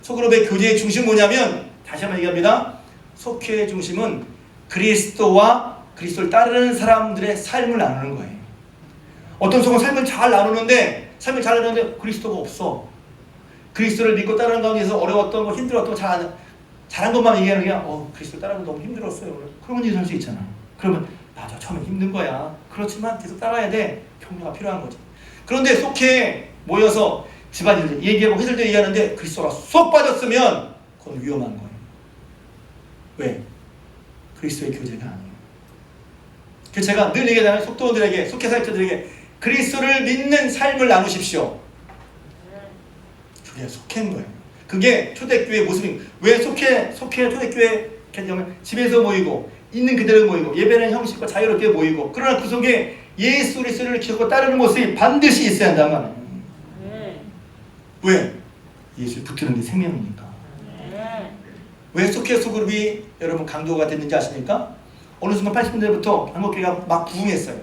소그룹의 교제의 중심 뭐냐면 다시 한번 얘기합니다. 속회의 중심은 그리스도와 그리스도를 따르는 사람들의 삶을 나누는 거예요. 어떤 속은 삶을 잘 나누는데 그리스도가 없어. 그리스도를 믿고 따르는 가운데서 어려웠던 거 힘들었던 거 잘한 것만 얘기하는 게 그리스도 따르는 거 너무 힘들었어요. 그런 얘기 할 수 있잖아. 그러면 맞아 처음엔 힘든 거야. 그렇지만 계속 따라야 돼. 격려가 필요한 거지. 그런데 속회에 모여서 집안일 얘기하고 회설도 얘기하는데 그리스도가 쏙 빠졌으면 그건 위험한 거예요. 왜? 그리스도의 교제가 아니에요. 그래서 제가 늘 얘기하잖아요. 속도원들에게 속회사역자들에게 그리스도를 믿는 삶을 나누십시오. 그게 속회인 거예요. 그게 초대교회의 모습인 거예요. 왜 초대교회 집에서 모이고 있는 그대로 모이고 예배는 형식과 자유롭게 모이고 그러나 그 속에 예수 그리스도를 기억하고 따르는 모습이 반드시 있어야 한단 말이에요. 왜? 예수를 붙드는 게 생명이니까. 왜 속회 소그룹이 여러분 강도가 됐는지 아십니까? 어느 순간 80년대부터 한국교회가 막 부흥했어요.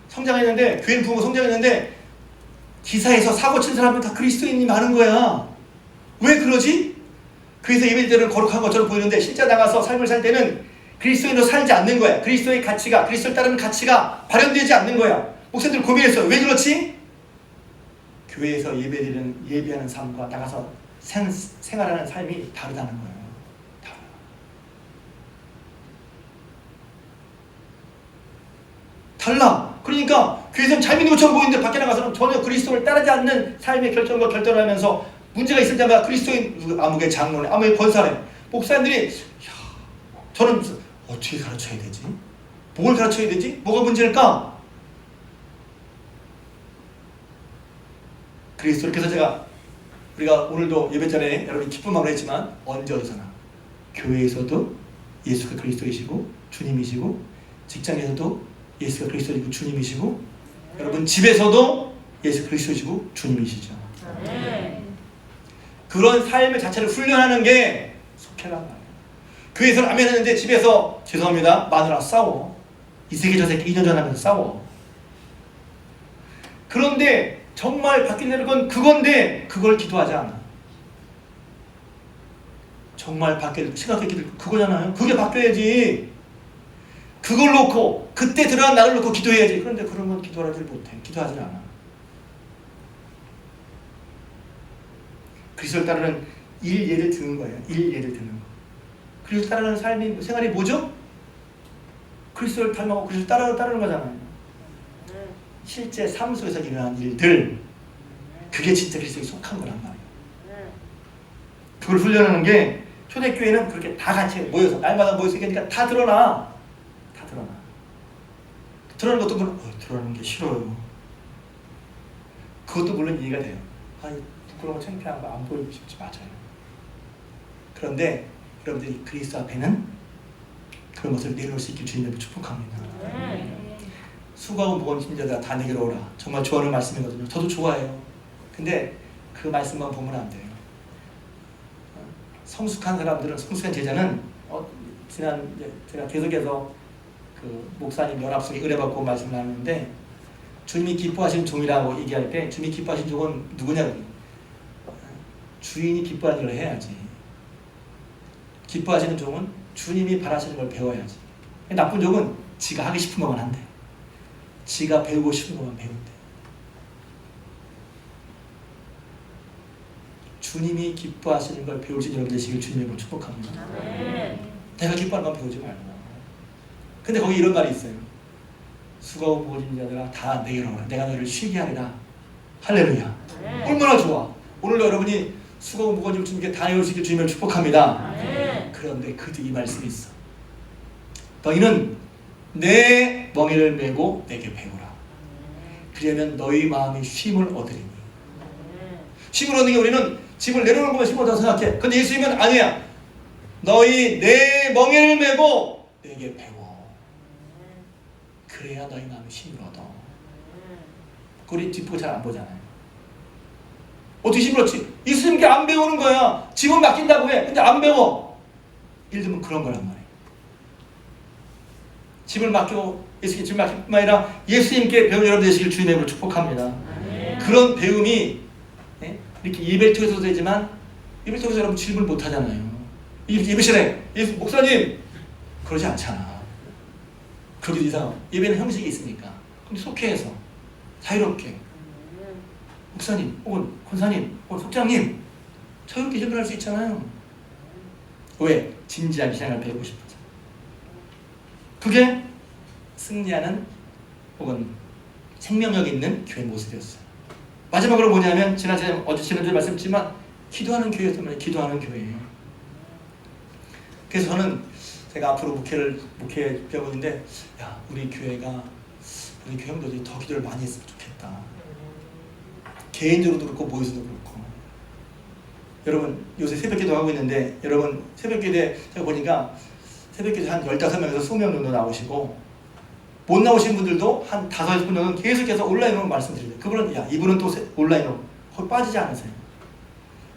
성장했는데 교회는 부흥하고 성장했는데 기사에서 사고 친 사람은 다 그리스도인이 많은 거야. 왜 그러지? 교회에서 예배드릴 때는 거룩한 것처럼 보이는데 실제 나가서 삶을 살 때는 그리스도인으로 살지 않는 거야. 그리스도의 가치가 그리스도를 따르는 가치가 발현되지 않는 거야. 목사님들 고민했어요. 왜 그렇지? 교회에서 예배하는 삶과 나가서 생활하는 삶이 다르다는 거예요. 달라. 그러니까 교회에서는 잘 믿는 것처럼 보이는데 밖에 나가서는 전혀 그리스도를 따르지 않는 삶의 결정을 하면서 문제가 있을 때마다 그리스도인 아무개 장로네 아무개 권사네 목사님들이 저는 어떻게 가르쳐야 되지? 뭘 가르쳐야 되지? 뭐가 문제일까? 그리스도를 그래서 우리가 오늘도 예배 전에 여러분이 기쁜 마음으로 했지만 언제 어디서나 교회에서도 예수가 그리스도이시고 주님이시고 직장에서도 예수가 그리스도이시고 주님이시고 여러분 집에서도 예수 그리스도이시고 주님이시죠. 그런 삶의 자체를 훈련하는 게 속회란 말이에요. 교회에서는 아멘 했는데 집에서 죄송합니다 마누라 싸워. 이 새끼 저 새끼 2년 전하면서 싸워. 그런데 정말 바뀌는 건 그건데 그걸 기도하지 않아. 정말 바뀔 생각의 기도 그거잖아요. 그게 바뀌어야지. 그걸 놓고 그때 들어간 나를 놓고 기도해야지. 그런데 그런 건 기도하지 못해. 기도하지 않아. 그리스도를 따르는 예를 드는 거예요. 예를 드는 거. 그리스도를 따르는 삶이 생활이 뭐죠? 그리스도를 닮아가고 그리스도를 따르는 거잖아요. 실제 삶 속에서 일어난 일들 그게 진짜 그리스도에 속한 거란 말이에요. 그걸 훈련하는 게 초대교회는 그렇게 다 같이 모여서 날마다 모여서 얘기하니까 다 드러나. 다 드러나. 드러나는 것도 물론 드러나는 게 싫어요. 그것도 물론 이해가 돼요. 부끄러워 창피한 거 안 보이고 싶지. 맞아요. 그런데 여러분들이 그리스도 앞에는 그런 것을 내놓을 수 있길 주님을 축복합니다. 수고하고 무거운 짐자들아 다 내게로 오라. 정말 좋아하는 말씀이거든요. 저도 좋아해요. 근데 그 말씀만 보면 안 돼요. 성숙한 사람들은, 성숙한 제자는 지난 제가 계속해서 그 목사님 연합성에 의뢰받고 말씀을 나누는데, 주님이 기뻐하시는 종이라고 얘기할 때 주님이 기뻐하시는 종은 누구냐? 주인이 기뻐하는 걸 해야지. 기뻐하시는 종은 주님이 바라시는 걸 배워야지. 나쁜 종은 지가 하기 싶은 것만 한대. 지가 배우고 싶은 것만 배운대. 주님이 기뻐하시는 걸 배울 수 있는 여러분 되시길 주님으로 축복합니다. 내가 기뻐하는 건 배우지 말고. 근데 거기 이런 말이 있어요. 수고하고 무거운 자들아 다 내게로 오라. 내가 너희를 쉬게 하리라. 할렐루야. 얼마나 좋아. 오늘 여러분이 수고하고 무거운 짐을 주님께 다 내올 수 있길 주님을 축복합니다. 그런데 그 뒤에 이 말씀이 있어. 너희는 내 멍에를 메고 내게 배우라. 그러면 너희 마음이 쉼을 얻으리니. 쉼을 얻는 게 우리는 짐을 내려놓는 것만 쉼을 얻다고 생각해. 근데 예수님은 아니야. 너희 내 멍에를 메고 내게 배워. 그래야 너희 마음이 쉼을 얻어. 우리 뒷부분 잘 안 보잖아요. 어떻게 쉼을 얻지? 예수님께 안 배우는 거야. 짐은 맡긴다고 해. 근데 안 배워. 예를 들면 그런 거란 말이에요. 짐을 맡기고 예수님께 짐을 맡길 뿐만 아니라 예수님께 배운 여러분 되시길 주님의 이름으로 축복합니다. 그런 배움이 이렇게 예배를 통해서도 되지만 예배를 통해서 여러분 질문을 못 하잖아요. 예배실에 목사님 그러지 않잖아. 그러기도 이상하고. 예배는 형식이 있으니까. 근데 속해해서 자유롭게 목사님 혹은 권사님 혹은 속장님 자유롭게 질문할 수 있잖아요. 왜? 진지한 신앙을 배우고 싶어서. 그게 승리하는 혹은 생명력 있는 교회 모습이었어요. 마지막으로 뭐냐면 지난주에 말씀드렸지만 기도하는 교회였단 말이에요. 기도하는 교회예요. 그래서 저는 제가 앞으로 목회 배우는데 우리 교회 형들이 더 기도를 많이 했으면 좋겠다. 개인적으로도 그렇고 모여서도 그렇고. 여러분 요새 새벽기도 하고 있는데 여러분 새벽기도에 제가 보니까 새벽기도 한 15명에서 20명 정도 나오시고 못 나오신 분들도 한 5분 정도는 계속해서 온라인으로 말씀드려요. 그분은 이분은 또 온라인으로 거의 빠지지 않으세요.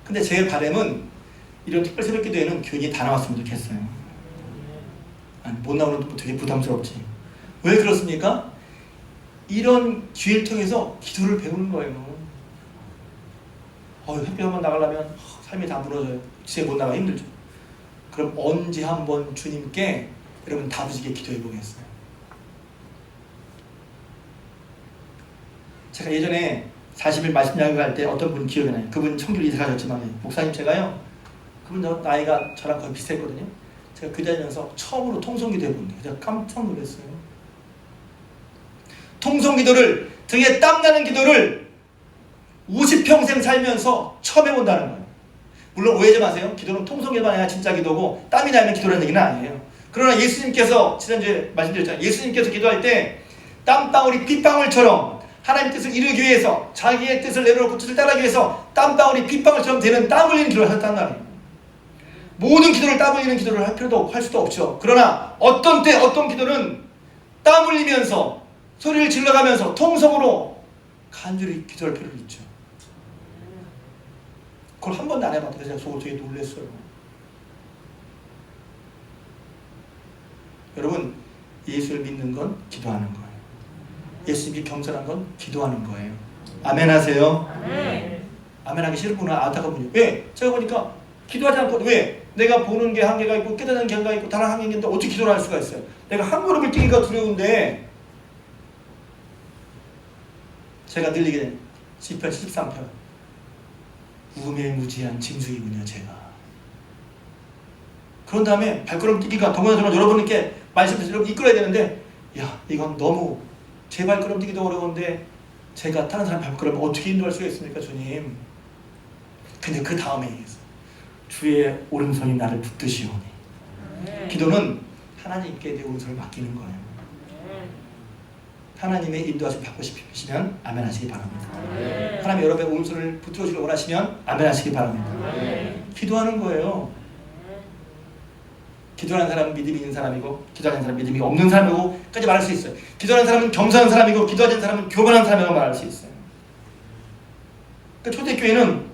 근데 제 바람은 이런 특별 새벽기도에는 교인이 다 나왔으면 좋겠어요. 아니, 못 나오는 분도 되게 부담스럽지. 왜 그렇습니까? 이런 기회를 통해서 기도를 배우는 거예요. 햇빛 한번 나가려면 삶이 다 무너져요. 집에 못 나가 힘들죠. 그럼 언제 한번 주님께 여러분 다부지게 기도해 보겠어요. 제가 예전에 40일 말씀 양육할 때 어떤 분 기억이 나요. 그분 청주로 이사가셨지만 목사님 제가요 그분 나이가 저랑 거의 비슷했거든요. 제가 기도하면서 처음으로 통성기도 해봤는데 제가 깜짝 놀랐어요. 통성기도를 등에 땀나는 기도를 50평생 살면서 처음 해본다는 거예요. 물론 오해하지 마세요. 기도는 통성기도만 아니라 진짜 기도고 땀이 나면 기도라는 얘기는 아니에요. 그러나 예수님께서 지난주에 말씀드렸잖아요. 예수님께서 기도할 때 땀방울이 빗방울처럼 하나님의 뜻을 이루기 위해서 자기의 뜻을 내려놓고 뜻을 따르기 위해서 땀방울이 빗방울처럼 되는 땀 흘리는 기도를 하셨단 말이에요. 모든 기도를 땀 흘리는 기도를 할 필요도 할 수도 없죠. 그러나 어떤 때 어떤 기도는 땀 흘리면서 소리를 질러가면서 통성으로 간절히 기도할 필요가 있죠. 그걸 한 번도 안 해봤는데 제가 속으로 되게 놀랐어요. 여러분 예수를 믿는 건 기도하는 거예요. 예수님께 겸손한 건 기도하는 거예요. 아멘 하세요? 아멘. 아멘 하기 싫은 분은 안타까운 분이에요. 왜? 제가 보니까 기도하지 않고 왜? 내가 보는 게 한계가 있고 깨닫는 게 한계가 있고 다른 한계가 있는데 어떻게 기도를 할 수가 있어요? 내가 한 걸음을 뛰기가 두려운데 제가 늘 얘기해요. 시편 13편 우매무지한 짐승이군요 제가. 그런 다음에 발걸음 뛰기가 더구나 저는 여러분께 말씀드려서 여러분 이끌어야 되는데 이건 너무 제 발걸음 뛰기도 어려운데 제가 다른 사람 밟고 그러면 어떻게 인도할 수가 있습니까, 주님? 근데 그 다음에 얘기했어요. 주의 오른손이 나를 붙드시오니. 기도는 하나님께 내 오른손을 맡기는 거예요. 하나님의 인도하심 받고 싶으시면 아멘 하시기 바랍니다. 하나님 여러분의 오른손을 붙들어 주길 원하시면 아멘 하시기 바랍니다. 기도하는 거예요. 기도하는 사람은 믿음이 있는 사람이고 기도하는 사람은 믿음이 없는 사람이고 까지 말할 수 있어요. 기도하는 사람은 겸손한 사람이고 기도하는 사람은 교만한 사람이라고 말할 수 있어요. 그러니까 초대교회는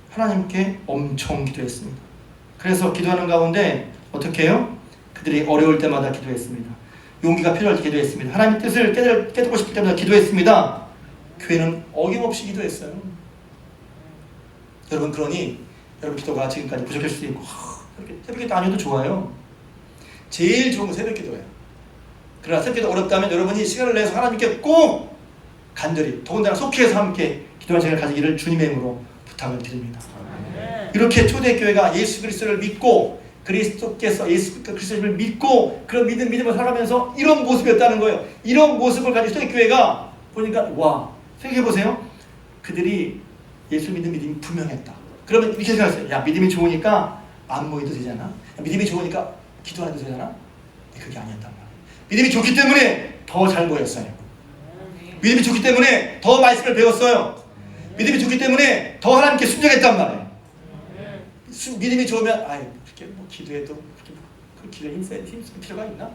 하나님께 엄청 기도했습니다. 그래서 기도하는 가운데 어떻게 해요? 그들이 어려울 때마다 기도했습니다. 용기가 필요할 때 기도했습니다. 하나님의 뜻을 깨닫고 싶을 때마다 기도했습니다. 교회는 어김없이 기도했어요. 여러분, 그러니 여러분 기도가 지금까지 부족할 수도 있고 이렇게 새벽기도 아니어도 좋아요. 제일 좋은 건 새벽기도예요. 그러나 새벽기도 어렵다면 여러분이 시간을 내서 하나님께 꼭 간절히 더군다나 속해서 함께 기도하는 시간을 가지기를 주님의 이름으로 부탁을 드립니다. 이렇게 초대교회가 예수 그리스도를 믿고 그리스도께서 예수 그리스도를 믿고 그런 믿음을 살아가면서 이런 모습이었다는 거예요. 이런 모습을 가진 초대교회가 보니까 와, 생각해보세요. 그들이 예수 믿음이 분명했다. 그러면 이렇게 생각했어요. 야, 믿음이 좋으니까 안 모여도 되잖아. 믿음이 좋으니까 기도 안 해도 되잖아. 그게 아니었단 말이에요. 믿음이 좋기 때문에 더 잘 모였어요. 믿음이 좋기 때문에 더 말씀을 배웠어요. 믿음이 좋기 때문에 더 하나님께 순종했단 말이에요. 믿음이 좋으면 그렇게 뭐 기도해도 그 기도에 힘쓸 필요가 있나?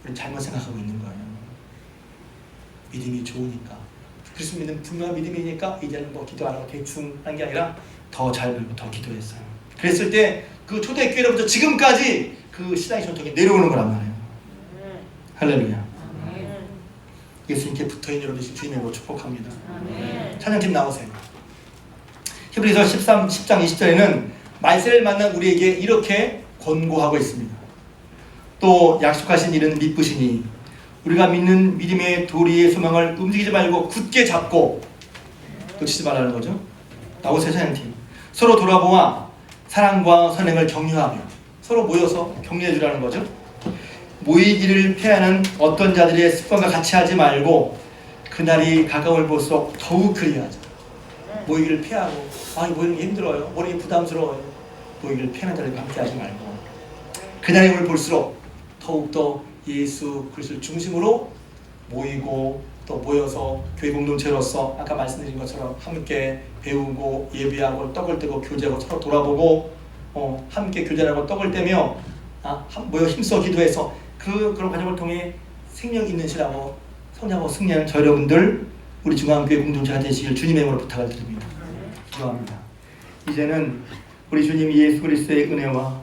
우리 잘못 생각하고 있는 거예요. 믿음이 좋으니까 그리스도 믿는 분명한 믿음이니까 이제는 뭐 기도 안 하고 대충 한 게 아니라 더 잘 배우고 더 기도했어요. 그랬을 때 그 초대교회로부터 지금까지 그 신앙의 전통이 내려오는 거란 말이에요. 할렐루야. 예수님께 붙어있는 여러분 주님의 이름으로 축복합니다. 찬양팀 나오세요. 히브리서 10장 20절에는 말세를 만난 우리에게 이렇게 권고하고 있습니다. 또 약속하신 일은 믿으시니 우리가 믿는 믿음의 도리의 소망을 움직이지 말고 굳게 잡고 놓치지 말라는 거죠. 나오세요, 찬양팀. 서로 돌아보아 사랑과 선행을 격려하며 서로 모여서 격려해 주라는 거죠. 모이기를 피하는 어떤 자들의 습관과 같이 하지 말고 그날이 가까울 볼수록 더욱 그리하자. 모이기를 피하고 모이는 게 힘들어요. 모이는 게 부담스러워요. 모이기를 피하는 자들과 함께 하지 말고 그날이 올 볼수록 더욱더 예수 그리스도를 중심으로 모이고 또 모여서 교회 공동체로서 아까 말씀드린 것처럼 함께 배우고 예배하고 떡을 떼고 교제하고 서로 돌아보고 함께 교제하고 떡을 떼며 모여 힘써 기도해서 그런 과정을 통해 생명 있는 시라고 성장하고 승리하는 저 여러분들 우리 중앙교회 공동체가 되시길 주님의 이름으로 부탁을 드립니다. 기도합니다. 이제는 우리 주님 예수 그리스도의 은혜와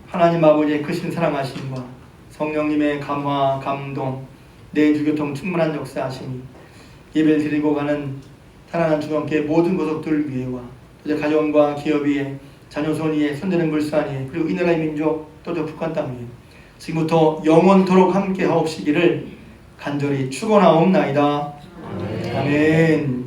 하나님 아버지의 크신 사랑하심과 성령님의 감화 감동 내 주교통 충만한 역사하심이 예배를 드리고 가는 사랑하는 중앙교회 모든 구석들 위에와 또 가정과 기업 위에 자녀손 위에 손대는 불산 위에 그리고 이 나라의 민족 또 저 북한 땅 위에 지금부터 영원토록 함께 하옵시기를 간절히 축원하옵나이다. 아멘.